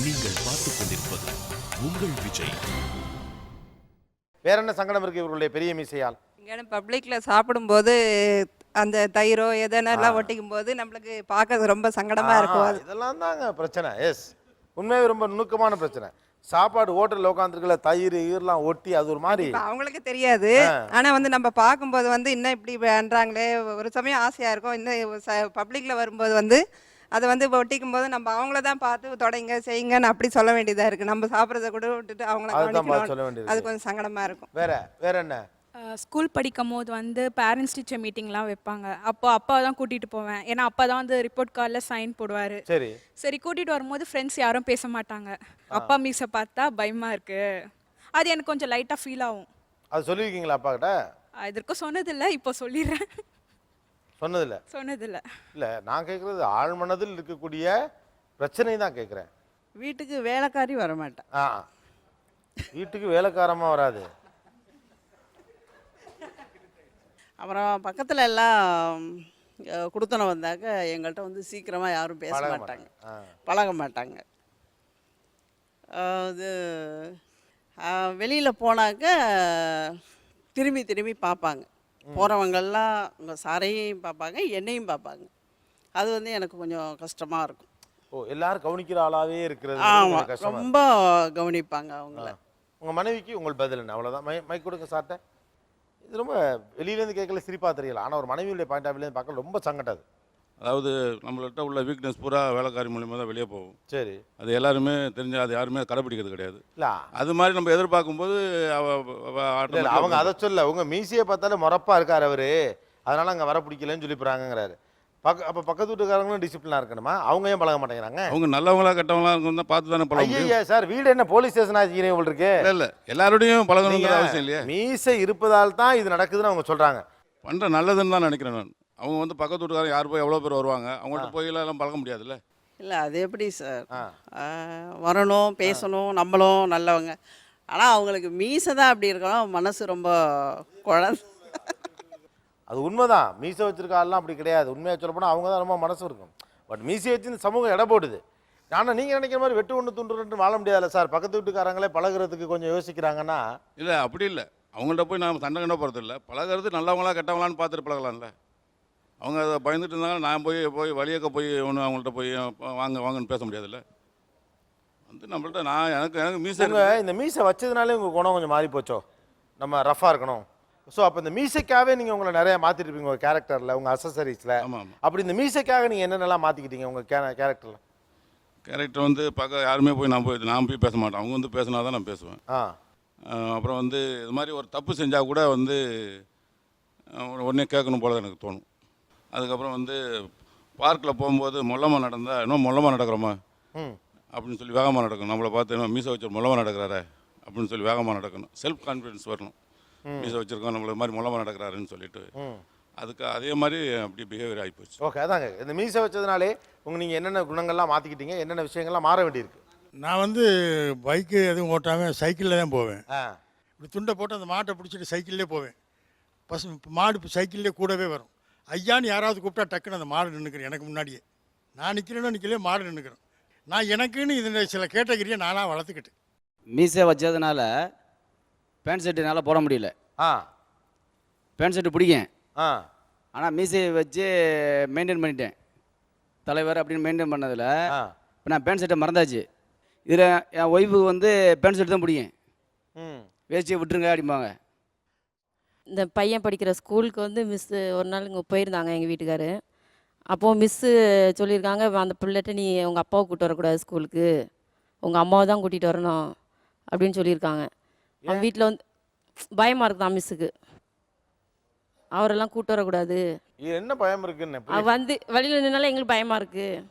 நீங்கள் பார்த்துக் கொண்டிருப்பது உங்கள் விஜய். வேற என்ன சங்கடம் இருக்கு இவர்களுடைய பெரிய மீசையால்? இங்கே பப்ளிக்கில் சாப்பிடும்போது அந்த தயிரோ எதனெல்லாம் ஒட்டிக்கும் போது நம்மளுக்கு பார்க்கறது ரொம்ப சங்கடமாக இருக்கும். அது இதெல்லாம் தாங்க பிரச்சனை. எஸ், உண்மையாவே ரொம்ப நுணுக்கமான பிரச்சனை. சாப்பாடு ஹோட்டலில் உட்காந்துருக்கல தயிர் ஈரெல்லாம் ஒட்டி அது ஒரு மாதிரி இப்ப அவங்களுக்கு தெரியாது. ஆனால் வந்து நம்ம பார்க்கும்போது வந்து இன்னும் இப்படி பண்ணுறாங்களே, ஒரு சமயம் ஆசையாக இருக்கும். இன்னும் பப்ளிக்கில் வரும்போது வந்து அதை வந்து ஒட்டிக்கும் போது நம்ம அவங்கள தான் பார்த்து தொடங்க செய்யுங்கன்னு அப்படி சொல்ல வேண்டியதாக இருக்குது. நம்ம சாப்பிட்றத கூட விட்டுட்டு அவங்கள அதுதான் பார்த்து சொல்ல கவனிக்கணும். வேண்டியது. அது கொஞ்சம் சங்கடமாக இருக்கும். வேற என்ன? ஸ்கூல் படிக்கும் போது வந்து பேரண்ட்ஸ் டீச்சர் மீட்டிங்லாம் வைப்பாங்க. அப்போ அப்பா தான் கூட்டிகிட்டு போவேன். ஏன்னா அப்பா தான் வந்து ரிப்போர்ட் கார்டில் சைன் போடுவார். சரி கூட்டிகிட்டு வரும்போது ஃப்ரெண்ட்ஸ் யாரும் பேச மாட்டாங்க. அப்பா மீஸை பார்த்தா பயமாக இருக்குது. அது எனக்கு கொஞ்சம் லைட்டாக ஃபீல் ஆகும். அது சொல்லியிருக்கீங்களா அப்பா கிட்ட? இதற்கும் சொன்னதில்லை, இப்போ சொல்லிடுறேன். சொன்னதில்லை. இல்லை, நான் கேட்குறது ஆழ்மனதில் இருக்கக்கூடிய பிரச்சனை தான் கேட்குறேன். வீட்டுக்கு வேலைக்காரி வரமாட்டேன். வீட்டுக்கு வேலைக்காரமாக வராது. அப்புறம் பக்கத்தில் எல்லாம் கொடுத்தனம் வந்தாக்க எங்கள்கிட்ட வந்து சீக்கிரமாக யாரும் பேச மாட்டாங்க, பழக மாட்டாங்க. இது வெளியில் போனாக்க திரும்பி திரும்பி பார்ப்பாங்க. போகிறவங்கெல்லாம் உங்கள் சாரையும் பார்ப்பாங்க, என்னையும் பார்ப்பாங்க. அது வந்து எனக்கு கொஞ்சம் கஷ்டமாக இருக்கும். எல்லாரும் கவனிக்கிற ஆளாகவே இருக்கிறது. ஆமாம், ரொம்ப கவனிப்பாங்க அவங்கள. உங்கள் மனைவிக்கு உங்கள் பதில் என்ன? அவ்வளோதான். மைக் கொடுங்க சார்ட்ட. இது ரொம்ப வெளியிலேருந்து கேட்கல சிரிப்பாக தெரியல, ஆனால் ஒரு மனைவியுடைய பாயிண்ட் ஆஃப் வியூலேருந்து பார்க்க ரொம்ப சங்கடம் அது. அதாவது நம்மள்கிட்ட உள்ள வீக்னஸ் பூரா வேலைக்காரி மூலியமாக தான் வெளியே போகும். சரி, அது எல்லாருமே தெரிஞ்சு அது யாருமே கடைப்பிடிக்கிறது கிடையாது. இல்லை அது மாதிரி நம்ம எதிர்பார்க்கும்போது அவங்க அதை சொல்ல உங்கள் மீசியை பார்த்தாலே முறப்பா இருக்கார் அவர், அதனால அங்கே வர பிடிக்கலன்னு சொல்லி போகிறாங்கிறாரு. அப்போ பக்கத்து வீட்டுக்காரங்களும் டிசிப்ளினாக இருக்கணுமா? அவங்க ஏன் பழக மாட்டேங்கிறாங்க? அவங்க நல்லவங்களா கெட்டவங்களா இருக்கும் தான் பார்த்து தானே பழக. ஐயா சார், வீடு என்ன போலீஸ் ஸ்டேஷன் ஆச்சுக்கிறேன் உங்களுக்கு? இல்லை எல்லாரோடையும் பழகணுங்கிற அவசியம் இல்லையா? மீசை இருப்பதால் தான் இது நடக்குதுன்னு அவங்க சொல்கிறாங்க. பண்ணுற நல்லதுன்னு தான் நினைக்கிறேன் நான். அவங்க வந்து பக்கத்து வீட்டுக்காரங்க யார் போய் எவ்வளோ பேர் வருவாங்க, அவங்கள்ட்ட போய் எல்லாம் பழக முடியாதுல்ல. இல்லை, அது எப்படி சார் வரணும், பேசணும், நம்மளும் நல்லவங்க. ஆனால் அவங்களுக்கு மீசை தான் அப்படி இருக்கணும், மனசு ரொம்ப குழந்தை. அது உண்மைதான். மீசை வச்சிருக்காலாம் அப்படி கிடையாது. உண்மையாக சொல்ல போனால் அவங்க தான் ரொம்ப மனசு இருக்கும். பட் மீசையை வச்சு இந்த சமூகம் எடை போடுது. ஆனால் நீங்கள் நினைக்கிற மாதிரி வெட்டு ஒன்று துண்டு ரெண்டு வாழ முடியாதுல்ல சார். பக்கத்து வீட்டுக்காரங்களே பழகிறதுக்கு கொஞ்சம் யோசிக்கிறாங்கன்னா. இல்லை அப்படி இல்லை, அவங்கள்ட்ட போய் நான் சண்டை கண்ட போகிறது இல்லை. பழகிறது நல்லவங்களா கெட்டவங்களான்னு பார்த்துட்டு பழகலாம்ல. அவங்க அதை பயந்துட்டு இருந்தாங்க, நான் போய் வழியக்க போய் ஒன்று அவங்கள்ட்ட போய் வாங்கன்னு பேச முடியாதுல்ல. வந்து நம்மள்ட்ட எனக்கு மீசை இந்த மீசை வச்சதுனாலே உங்கள் குணம் கொஞ்சம் மாறி போச்சோ? நம்ம ரஃபாக இருக்கணும். ஸோ அப்போ இந்த மீசைக்காகவே நீங்கள் உங்களை நிறைய மாற்றிருப்பீங்க உங்கள் கேரக்டரில், உங்கள் அசசரிஸில். ஆமாம். அப்படி இந்த மீசைக்காக நீங்கள் என்னென்னலாம் மாற்றிக்கிட்டீங்க உங்கள் கேரக்டரில்? கேரக்டர் வந்து யாருமே போய் நான் போய் பேச மாட்டேன். அவங்க வந்து பேசினா தான் நான் பேசுவேன். அப்புறம் வந்து இது மாதிரி ஒரு தப்பு செஞ்சால் கூட வந்து உடனே கேட்கணும் போல எனக்கு தோணும். அதுக்கப்புறம் வந்து பார்க்கில் போகும்போது மொல்லமாக நடந்தால் இன்னும் மொல்லமாக நடக்கிறோமா அப்படின்னு சொல்லி வேகமாக நடக்கணும். நம்மளை பார்த்து இன்னும் மீசை வச்சு மொல்லமாக நடக்கிறாரு அப்படின்னு சொல்லி வேகமாக நடக்கணும். செல்ஃப் கான்ஃபிடென்ஸ் வரணும். மீசை வச்சுருக்கோம், நம்மள மாதிரி மொல்லமாக நடக்கிறாருன்னு சொல்லிட்டு அதுக்கு அதே மாதிரி அப்படி பிஹேவியர் ஆகிப்போச்சு. ஓகே, அதாங்க இந்த மீசை வச்சதுனாலே நீங்கள் என்னென்ன குணங்கள்லாம் மாற்றிக்கிட்டீங்க, என்னென்ன விஷயங்கள்லாம் மாற வேண்டியிருக்கு? நான் வந்து பைக்கு எதுவும் ஓட்டாமல் சைக்கிளில் தான் போவேன். இப்படி துண்டை போட்டு அந்த மாட்டை பிடிச்சிட்டு சைக்கிள்லே போவேன். மாடு சைக்கிள்லேயே கூடவே வரும். ஐயான்னு யாராவது கூப்பிட்டா டக்குன்னு அந்த மாடு நின்றுக்கிறேன் எனக்கு முன்னாடியே. நான் நிற்கிறேனோ நிற்கலையே மாடு நின்றுக்கிறேன். நான் எனக்குன்னு இந்த சில கேட்டகரியை நானாக வளர்த்துக்கிட்டு. மீசை வச்சதுனால பேண்ட் ஷர்ட்டு என்னால் போட முடியல. பேண்ட் ஷர்ட்டு பிடிக்கும், ஆனால் மீசையை வச்சு மெயின்டைன் பண்ணிட்டேன். தலைவர் அப்படின்னு மெயின்டைன் பண்ணதில் இப்போ நான் பேண்ட் ஷர்ட்டை மறந்தாச்சு. இதில் என் ஒய்ஃபுக்கு வந்து பேண்ட் ஷர்ட் தான் பிடிக்கும். வேஸ்டியை விட்டுருங்க அப்படிம்பாங்க. இந்த பையன் படிக்கிற ஸ்கூலுக்கு வந்து மிஸ்ஸு ஒரு நாள் இங்கே போயிருந்தாங்க எங்கள் வீட்டுக்காரு. அப்போது மிஸ்ஸு சொல்லியிருக்காங்க, அந்த பிள்ளைகிட்ட நீ உங்கள் அப்பாவை கூப்பிட்டு வரக்கூடாது ஸ்கூலுக்கு, உங்கள் அம்மாவை தான் கூட்டிகிட்டு வரணும் அப்படின்னு சொல்லியிருக்காங்க. அவன் வீட்டில் வந்து பயமாக இருக்குதான் மிஸ்ஸுக்கு, அவரெல்லாம் கூப்பிட்டு வரக்கூடாது. என்ன பயம் இருக்குன்னு வந்து வழியில் நின்னாலும் எங்களுக்கு பயமாக இருக்குது.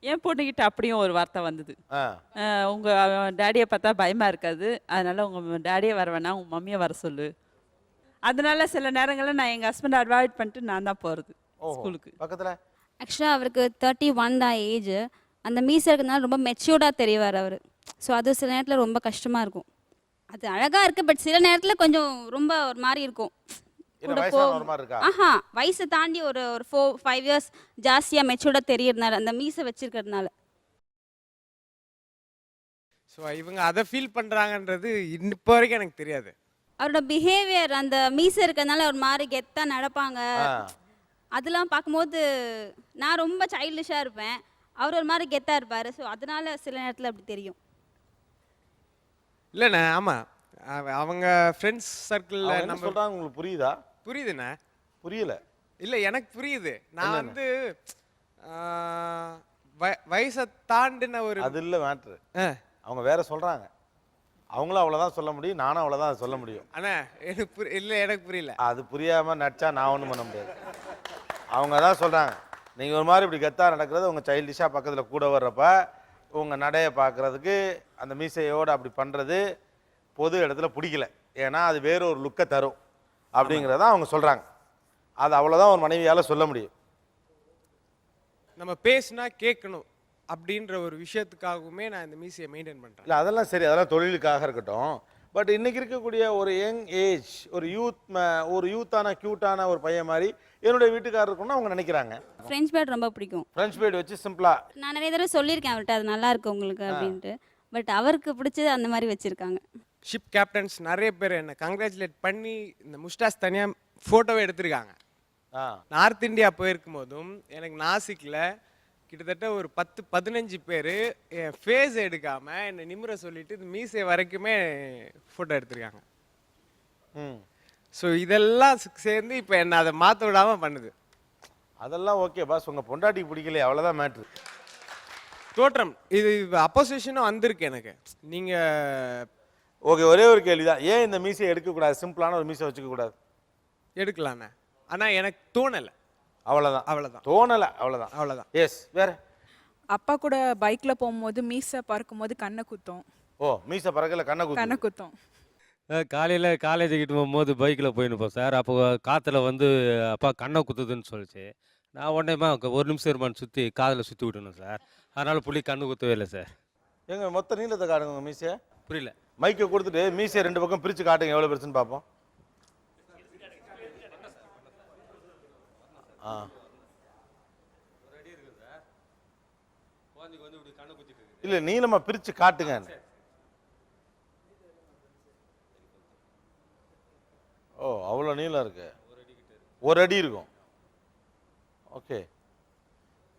என் பொண்ணுக்கிட்ட அப்படியும் ஒரு வார்த்தை வந்தது, உங்கள் டேடியை பார்த்தா பயமாக இருக்காது, அதனால் உங்கள் டேடியை வர வேணாம், உங்கள் மம்மியை வர சொல்லு. அதனால சில நேரங்களில் நான் எங்கள் ஹஸ்பண்ட் அவாய்ட் பண்ணிட்டு நான் தான் போகிறது ஸ்கூலுக்கு. பக்கத்தில் ஆக்சுவலாக அவருக்கு 31 தான் ஏஜ். அந்த மீசை இருக்கிறதுனால ரொம்ப மெச்சூர்டாக தெரியவார் அவர். ஸோ அது சில நேரத்தில் ரொம்ப கஷ்டமாக இருக்கும். அது அழகாக இருக்குது, பட் சில நேரத்தில் கொஞ்சம் ரொம்ப ஒரு மாதிரி இருக்கும். வயசை தாண்டி ஒரு 4-5 இயர்ஸ் ஜாஸ்தியாக மெச்சூர்டாக தெரியறதுனால அந்த மீசை வச்சிருக்கிறதுனால ஸோ இவங்க அதை ஃபீல் பண்ணுறாங்கன்றது இப்போ வரைக்கும் எனக்கு தெரியாது. அவரோட பிஹேவியர் அந்த மீசை இருக்கிறதுனால ஒரு மாதிரி கெத்தாக நடப்பாங்க. அதெல்லாம் பார்க்கும்போது நான் ரொம்ப சைல்டிஷாக இருப்பேன், அவர் ஒரு மாதிரி கெத்தாக இருப்பார். ஸோ அதனால சில நேரத்தில் அப்படி தெரியும். இல்லைண்ணே, ஆமாம், அவங்க ஃப்ரெண்ட்ஸ் சர்க்கிளில் என்ன நம்ம சொல்கிறாங்க உங்களுக்கு புரியுதா? புரியுதுண்ணே. புரியல. இல்லை, எனக்கு புரியுது. நான் வந்து வயசை தாண்டின ஒரு அது இல்லை மேட்ரு. அவங்க வேற சொல்கிறாங்க. அவங்களும் அவ்வளோதான் சொல்ல முடியும், நானும் அவ்வளோதான் சொல்ல முடியும். அண்ணா எனக்கு இல்லை, எனக்கு புரியல. அது புரியாமல் நடிச்சா நான் ஒன்றும் பண்ண முடியாது. அவங்க தான் சொல்கிறாங்க, நீங்கள் ஒரு மாதிரி இப்படி கெத்தாக நடக்கிறது உங்கள் சைல்டிஷாக பக்கத்தில் கூட வர்றப்ப உங்கள் நடையை பார்க்குறதுக்கு அந்த மீசையோடு அப்படி பண்ணுறது பொது இடத்துல பிடிக்கல, ஏன்னா அது வேற ஒரு லுக்கை தரும் அப்படிங்கிறத அவங்க சொல்கிறாங்க. அது அவ்வளோதான் ஒரு மனைவியால் சொல்ல முடியும். நம்ம பேசுனா கேட்கணும் அப்படின்ற ஒரு விஷயத்துக்காகவுமே நான் இந்த மீசையை மெயின்டைன் பண்ணுறேன். இல்லை அதெல்லாம் சரி, அதெல்லாம் தொழிலுக்காக இருக்கட்டும். பட் இன்றைக்கி இருக்கக்கூடிய ஒரு யங் ஏஜ், ஒரு யூத்தான க்யூட்டான ஒரு பையன் மாதிரி என்னுடைய வீட்டுக்காரர் இருக்குன்னு அவங்க நினைக்கிறாங்க. ஃப்ரெஞ்ச் பேட் ரொம்ப பிடிக்கும். ஃப்ரெஞ்ச் பேட் வச்சு சிம்பிளாக நான் நிறைய தடவை சொல்லியிருக்கேன் அவர்கிட்ட, அது நல்லா இருக்கு உங்களுக்கு அப்படின்ட்டு. பட் அவருக்கு பிடிச்சது அந்த மாதிரி வச்சுருக்காங்க. ஷிப் கேப்டன்ஸ் நிறைய பேர் என்னை கங்க்ராச்சுலேட் பண்ணி இந்த முஸ்டாஸ் தனியாக ஃபோட்டோவே எடுத்திருக்காங்க. நார்த் இந்தியா போயிருக்கும் போதும் எனக்கு நாசிக்கில் கிட்டத்தட்ட ஒரு 10-15 பேர் என் ஃபேஸ் எடுக்காமல் என்னை நிமிர சொல்லிட்டு இந்த மீசை வரைக்குமே ஃபோட்டோ எடுத்திருக்காங்க. ஸோ இதெல்லாம் சேர்ந்து இப்போ என்னை அதை மாற்ற விடாமல் பண்ணுது. அதெல்லாம் ஓகே பாஸ், உங்கள் பொண்டாட்டிக்கு பிடிக்கலையே, அவ்வளோதான் மேட்ரு. தோற்றம் இது அப்போசிஷனும் வந்திருக்கு எனக்கு. நீங்கள் ஓகே, ஒரே ஒரு கேள்வி தான், ஏன் இந்த மீசையை எடுக்கக்கூடாது? சிம்பிளான ஒரு மீசை வச்சுக்கக்கூடாது? எடுக்கலாண்ணே, ஆனால் எனக்கு தோணலை. அவ்வளோதான் தோணலை, அவ்வளோதான். எஸ், வேற? அப்பா கூட பைக்கில் போகும்போது மீசை பறக்கும்போது கண்ணை குத்தும். ஓ, மீசை பறக்கல, கண்ணை குத்தும். காலையில் காலேஜ் கிட்ட போகும்போது பைக்கில் போயிருப்போம் சார். அப்போ காற்றுல வந்து அப்பா கண்ணை குத்துதுன்னு சொல்லிச்சு. நான் உடனேமா ஒரு நிமிஷம் இருமான்னு சுற்றி காதில் சுற்றி விட்டணும் சார். அதனால் புள்ளி கண்ணு குத்தவே இல்லை சார். எங்க மொத்த நீளத்தை காட்டுங்க உங்கள் மீசையை. புரியல. மைக்கை கொடுத்துட்டு மீசையை 2 பக்கம் பிரித்து காட்டுங்க, எவ்வளோ பெருசுன்னு பார்ப்போம். இல்லை, நீளமா பிரித்து காட்டுங்க. ஓ, அவ்வளோ நீளம் இருக்கு, 1 அடி இருக்கும். ஓகே,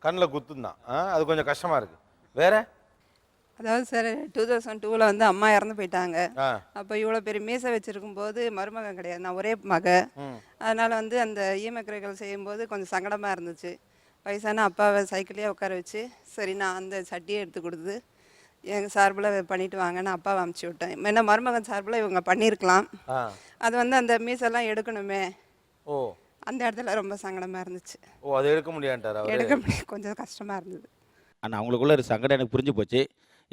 கண்ணில் குத்துந்தான், அது கொஞ்சம் கஷ்டமா இருக்கு. வேற? அதாவது சார் 2002 வந்து அம்மா இறந்து போயிட்டாங்க. அப்போ இவ்வளோ பெரிய மீசை வச்சிருக்கும் போது மருமகன் கிடையாது, நான் ஒரே மக. அதனால வந்து அந்த ஈமக்கரைகள் செய்யும்போது கொஞ்சம் சங்கடமாக இருந்துச்சு. வயசான அப்பாவை சைக்கிளே உட்கார வச்சு சரி நான் அந்த சட்டியை எடுத்து கொடுத்து எங்கள் சார்பில் பண்ணிட்டு வாங்கன்னு அப்பாவை அமுச்சு விட்டேன். ஏன்னா மருமகன் சார்பில் இவங்க பண்ணியிருக்கலாம், அது வந்து அந்த மீசெல்லாம் எடுக்கணுமே. ஓ, அந்த இடத்துல ரொம்ப சங்கடமாக இருந்துச்சு. ஓ, அது எடுக்க முடியாண்டாரா? எடுக்க முடியாது, கொஞ்சம் கஷ்டமாக இருந்தது. ஆனால் அவங்களுக்குள்ள ஒரு சங்கடம் எனக்கு புரிஞ்சு போச்சு.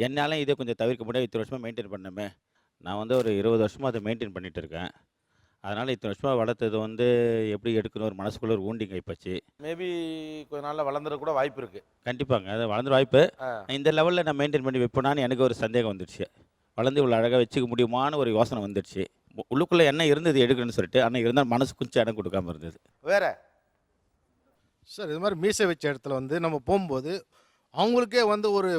என்னாலும் இதை கொஞ்சம் தவிர்க்க முடியாது. இத்தனை வருஷமாக மெயின்டைன் பண்ணமே, நான் வந்து ஒரு 20 வருஷமாக அதை மெயின்டைன் பண்ணிகிட்டு இருக்கேன். அதனால் இத்தனை வருஷமாக வளர்த்தது வந்து எப்படி எடுக்கணும் ஒரு மனசுக்குள்ளே ஒரு ஊண்டிங்க ஆயிப்போச்சு. மேபி கொஞ்ச நாளில் வளர்ந்துட கூட வாய்ப்பு இருக்குது. கண்டிப்பாங்க, அது வளர்ந்துட வாய்ப்பு. இந்த லெவலில் நான் மெயின்டைன் பண்ணி வைப்பேனான்னு எனக்கு ஒரு சந்தேகம் வந்துடுச்சு. வளர்ந்து இவ்வளோ அழகாக வச்சுக்க முடியுமான்னு ஒரு யோசனை வந்துடுச்சு. உள்ளுக்குள்ளே என்ன இருந்தது எடுக்கணும்னு சொல்லிட்டு, ஆனால் இருந்தால் மனசு கொஞ்சம் இடம் கொடுக்காம இருந்தது. வேற சார், இது மாதிரி மீசை வச்ச இடத்துல வந்து நம்ம போகும்போது அவங்களுக்கே வந்து ஒரு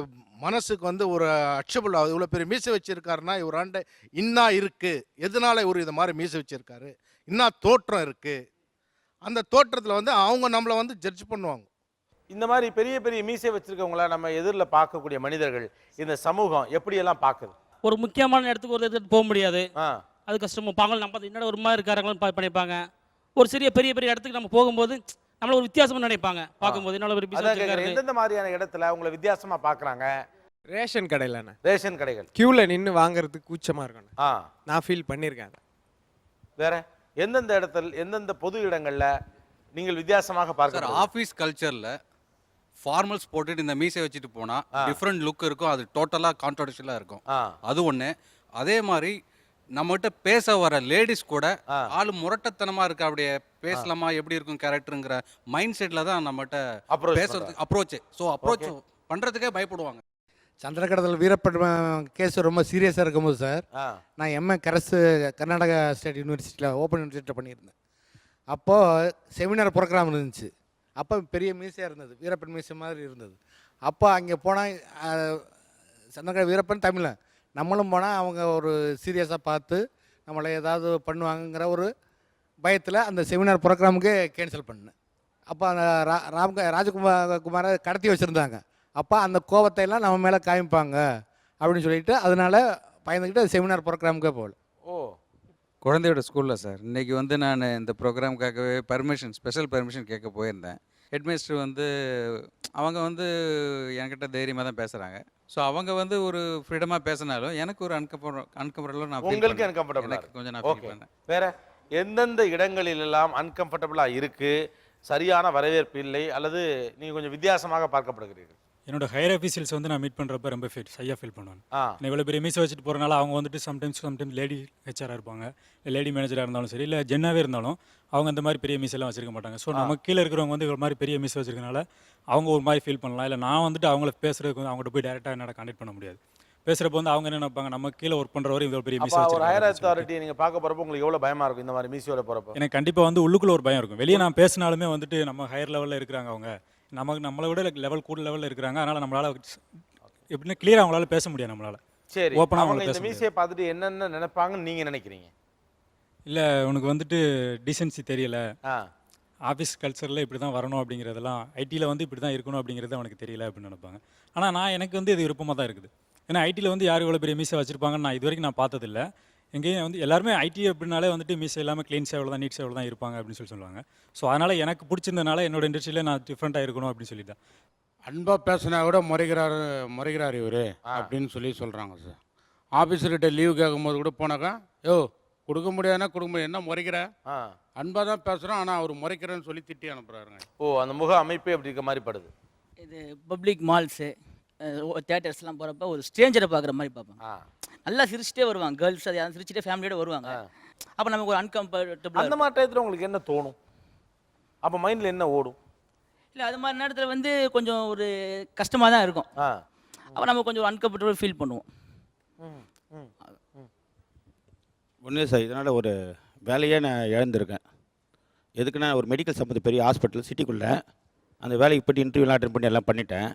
மனசுக்கு வந்து ஒரு அக்செப்டபிள் ஆகுது. இவ்வளோ பெரிய மீசை வச்சிருக்காருன்னா இவராண்ட இன்னா இருக்குது, எதனால இவர் இது மாதிரி மீசை வச்சிருக்காரு, இன்னா தோற்றம் இருக்குது. அந்த தோற்றத்தில் வந்து அவங்க நம்மளை வந்து ஜட்ஜ் பண்ணுவாங்க. இந்த மாதிரி பெரிய பெரிய மீசை வச்சிருக்கவங்கள நம்ம எதிரில் பார்க்கக்கூடிய மனிதர்கள் இந்த சமூகம் எப்படியெல்லாம் பார்க்குது? ஒரு முக்கியமான இடத்துக்கு ஒரு இடத்துக்கு போக முடியாது, அது கஷ்டமாக பாங்க. நம்ம என்னோட ஒரு மாதிரி இருக்காரங்களும் பண்ணிப்பாங்க. ஒரு பெரிய பெரிய இடத்துக்கு நம்ம போகும்போது நம்மள ஒரு வித்தியாசமாக நினைப்பாங்க. பார்க்கும்போது என்னோட ஒரு எந்தெந்த மாதிரியான இடத்துல உங்களை வித்தியாசமா பார்க்குறாங்க? ரேஷன் கடையில், ரேஷன் கடைகள் கியூவில் நின்று வாங்குறதுக்கு கூச்சமாக இருக்கணும். நான் ஃபீல் பண்ணியிருக்கேன். வேற எந்தெந்த இடத்துல, எந்தெந்த பொது இடங்களில் நீங்கள் வித்தியாசமாக பார்க்குற? ஆஃபீஸ் கல்ச்சரில் ஃபார்மல்ஸ் போட்டுட்டு இந்த மீசை வச்சுட்டு போனால் டிஃப்ரெண்ட் லுக் இருக்கும், அது டோட்டலாக கான்ட்ரடிக்ஷனாக இருக்கும். அது ஒன்று. அதே மாதிரி நம்மகிட்ட பேச வர லேடிஸ் கூட ஆளு முரட்டத்தனமாக இருக்கா, அப்படியே பேசலாமா, எப்படி இருக்கும் கேரக்டருங்கிற மைண்ட் செட்டில் தான் நம்மகிட்ட பேசுறதுக்கு அப்ரோச். ஸோ அப்ரோச் பண்ணுறதுக்கே பயப்படுவாங்க. சந்திரகடத்தில் வீரப்பன் கேஸ் ரொம்ப சீரியஸாக இருக்கும்போது சார், நான் எம்ஏ கர்நாடகா ஸ்டேட் யூனிவர்சிட்டியில் ஓப்பன் யூனிவர்சிட்டியில் பண்ணியிருந்தேன். அப்போது செமினார் ப்ரோக்ராம் இருந்துச்சு. அப்போ பெரிய மீசையாக இருந்தது, வீரப்பன் மீசை மாதிரி இருந்தது. அப்போ அங்கே போனால் சந்திரகட வீரப்பன் தமிழன் நம்மளும் போனால் அவங்க ஒரு சீரியஸாக பார்த்து நம்மளை ஏதாவது பண்ணுவாங்கங்கிற ஒரு பயத்தில் அந்த செமினார் ப்ரோக்ராமுக்கு கேன்சல் பண்ணேன். அப்போ அந்த ராஜகுமாரை கடத்தி வச்சுருந்தாங்க. அப்போ அந்த கோபத்தை எல்லாம் நம்ம மேலே காமிப்பாங்க அப்படின்னு சொல்லிட்டு அதனால் பயந்துக்கிட்டு செமினார் ப்ரோக்ராமுக்கே போகல. ஓ, குழந்தையோட ஸ்கூலில் சார் இன்றைக்கி வந்து நான் இந்த ப்ரோக்ராமுக்காகவே ஸ்பெஷல் பெர்மிஷன் கேட்க போயிருந்தேன். ஹெட்மினிஸ்டர் வந்து அவங்க வந்து என்கிட்ட தைரியமாக தான் பேசுகிறாங்க. ஸோ அவங்க வந்து ஒரு ஃப்ரீடமாக பேசினாலும் எனக்கு ஒரு அன்கம்ஃபர்டபுளாக நான் உங்களுக்கு அன்கம்ஃபர்டபுள் எனக்கு கொஞ்சம் நான் ஃபீல் பண்ணேன். வேற எந்தெந்த இடங்களிலெல்லாம் அன்கம்ஃபர்டபுளாக இருக்கு, சரியான வரவேற்பு இல்லை, அல்லது நீங்கள் கொஞ்சம் வித்தியாசமாக பார்க்கப்படுகிறீர்கள்? என்னோட ஹையர் ஆஃபீஸியல்ஸ் வந்து நான் மீட் பண்ணுறப்ப ரொம்ப ஷையாக ஃபீல் பண்ணுவேன். நான் இவ்வளோ பெரிய மீசை வச்சுட்டு போகிறனால அவங்க வந்துட்டு சம்டைம்ஸ் லேடி ஹெச்ஆராக இருப்பாங்க, இல்லை லேடி மேனேஜராக இருந்தாலும் சரி, இல்லை ஜென்னாவே இருந்தாலும் அவங்க அந்த மாதிரி பெரிய மீசெல்லாம் வச்சிருக்க மாட்டாங்க. ஸோ நம்ம கீழே இருக்கிறவங்க வந்து இவ்வளோ மாதிரி பெரிய மீசை வச்சிருக்கனால அவங்க ஒரு மாதிரி ஃபீல் பண்ணலாம். இல்லை நான் வந்துட்டு அவங்கள பேசுறதுக்கு வந்து அவங்கள்ட்ட போய் டேரெக்டாக என்னால் கான்டெக்ட் பண்ண முடியாது. பேசுகிறப்ப வந்து அவங்க என்ன நினைப்பாங்க, நம்ம கீழே ஒர்க் பண்ணுறவரை இவ்வளோ பெரிய மீசை ஒரு ஹையர் அத்தாரிட்டி நீங்கள் பார்க்க போகிறப்போ உங்களுக்கு எவ்வளோ பயமாக இருக்கும் இந்த மாதிரி மீசையோட போகிறப்போ? எனக்கு கண்டிப்பாக வந்து உள்ளுக்குள்ள ஒரு பயம் இருக்கும். வெளியே நான் பேசினாலுமே வந்துட்டு நம்ம ஹையர் லெவலில் இருக்கிறாங்க, அவங்க நம்மளை விட லெவல் கூட லெவலில் இருக்கிறாங்க. அதனால் நம்மளால் எப்படின்னா கிளியராக அவங்களால பேச முடியாது. நம்மளால் சரி, ஓப்பனாக அவங்க இந்த மீசையை பார்த்துட்டு என்னென்ன நினைப்பாங்கன்னு நீங்கள் நினைக்கிறீங்க? இல்லை உனக்கு வந்துட்டு டீசென்சி தெரியல, ஆஃபீஸ் கல்ச்சரில் இப்படி தான் வரணும் அப்படிங்கிறதெல்லாம், ஐடியில் வந்து இப்படி தான் இருக்கணும் அப்படிங்கிறது அவனுக்கு தெரியல அப்படின்னு நினைப்பாங்க. ஆனால் எனக்கு வந்து இது விருப்பமாக தான் இருக்குது. ஏன்னா ஐடியில் வந்து யார் இவ்வளோ பெரிய மீசை வச்சுருப்பாங்கன்னு நான் இது வரைக்கும் நான் பார்த்ததில்லை. எங்கேயும் வந்து எல்லாருமே ஐடி அப்படின்னாலே வந்துட்டு மீசை எல்லாமே க்ளீன் சேவல் தான், நீட் சேவல் தான் இருப்பாங்க அப்படின்னு சொல்லுவாங்க. ஸோ அதனால் எனக்கு பிடிச்சிருந்தனால என்னோட இண்டஸ்ட்ரியில் நான் டிஃப்ரெண்ட்டாக இருக்கணும் அப்படின்னு சொல்லிட்டேன். அன்பாக பேசினா கூட முறைகிறார் இவர் அப்படின்னு சொல்கிறாங்க சார். ஆஃபீஸர்கிட்ட லீவு கேட்கும்போது கூட போனாக்கா, கொடுக்க முடியாதுன்னா கொடுக்க முடியாது, என்ன முறைக்கிற, அன்பாக தான் பேசுகிறோம் ஆனால் அவர் முறைக்கிறேன்னு சொல்லி திட்டி அனுப்புகிறாருங்க. ஓ, அந்த முக அமைப்பே அப்படி இருக்க மாதிரி படுது. இது பப்ளிக் மால்ஸு தியேட்டர்ஸ்லாம் போகிறப்ப ஒரு ஸ்ட்ரேஞ்சரை பார்க்குற மாதிரி பார்ப்பாங்க. நல்லா சிரிச்சிட்டே வருவாங்க, கேர்ள்ஸ் அது யாரும் சிரிச்சிட்டே ஃபேமிலியோட வருவாங்க. அப்போ நமக்கு ஒரு அன்கம்ஃபர்டபுள். அந்த மாதிரி டயத்தில் உங்களுக்கு என்ன தோணும்? அப்போ மைண்டில் என்ன ஓடும்? இல்லை அது மாதிரி நேரத்தில் வந்து கொஞ்சம் ஒரு கஷ்டமாக தான் இருக்கும். அப்போ நம்ம கொஞ்சம் அன்கம்ஃபர்டபுள் ஃபீல் பண்ணுவோம். ஒன்றும் சார், இதனால் ஒரு வேலையே நான் இழந்திருக்கேன். எதுக்குன்னா ஒரு மெடிக்கல் சம்மந்த பெரிய ஹாஸ்பிட்டல் சிட்டிக்குள்ளே அந்த வேலைக்கு போய்ட்டு இன்டர்வியூலாம் அட்டென்ட் பண்ணி எல்லாம் பண்ணிட்டேன்.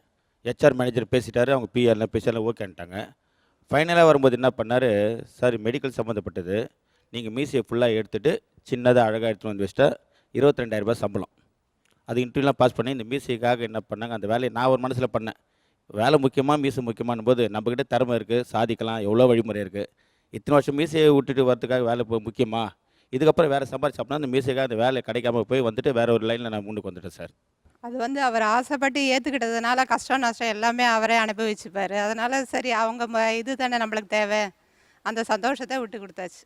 ஹெச்ஆர் மேனேஜர் பேசிட்டாரு, அவங்க பிஆர்லாம் பேசியெல்லாம் ஓகேன்ட்டாங்க. ஃபைனலாக வரும்போது என்ன பண்ணார், சார் மெடிக்கல் சம்மந்தப்பட்டது, நீங்கள் மீசியை ஃபுல்லாக எடுத்துகிட்டு சின்னதாக அழகாக எடுத்துகிட்டு வந்து வச்சுட்டா 22,000 ரூபாய் சம்பளம். அது இன்டர்வியூலாம் பாஸ் பண்ணி இந்த மீசைக்காக என்ன பண்ணாங்க, அந்த வேலையை நான் ஒரு மனசில் பண்ணேன். வேலை முக்கியமாக மீசை முக்கியமான போது நம்மக்கிட்ட திறமை இருக்குது, சாதிக்கலாம், எவ்வளோ வழிமுறை இருக்குது. இத்தனை வருஷம் மீசையை விட்டுட்டு வரதுக்காக வேலை முக்கியமா, இதுக்கப்புறம் வேறு சம்பாதிச்சு அப்படின்னா அந்த மீசைக்காக அந்த வேலை கிடைக்காம போய் வந்துட்டு வேறு ஒரு லைனில் நான் முன்னுக்கு வந்துட்டேன் சார். அது வந்து அவர் ஆசைப்பட்டு ஏற்றுக்கிட்டதுனால கஷ்டம் நஷ்டம் எல்லாமே அவரே அனுபவிச்சுப்பார். அதனால் சரி அவங்க இது தானே நம்மளுக்கு தேவை, அந்த சந்தோஷத்தை விட்டு கொடுத்தாச்சு.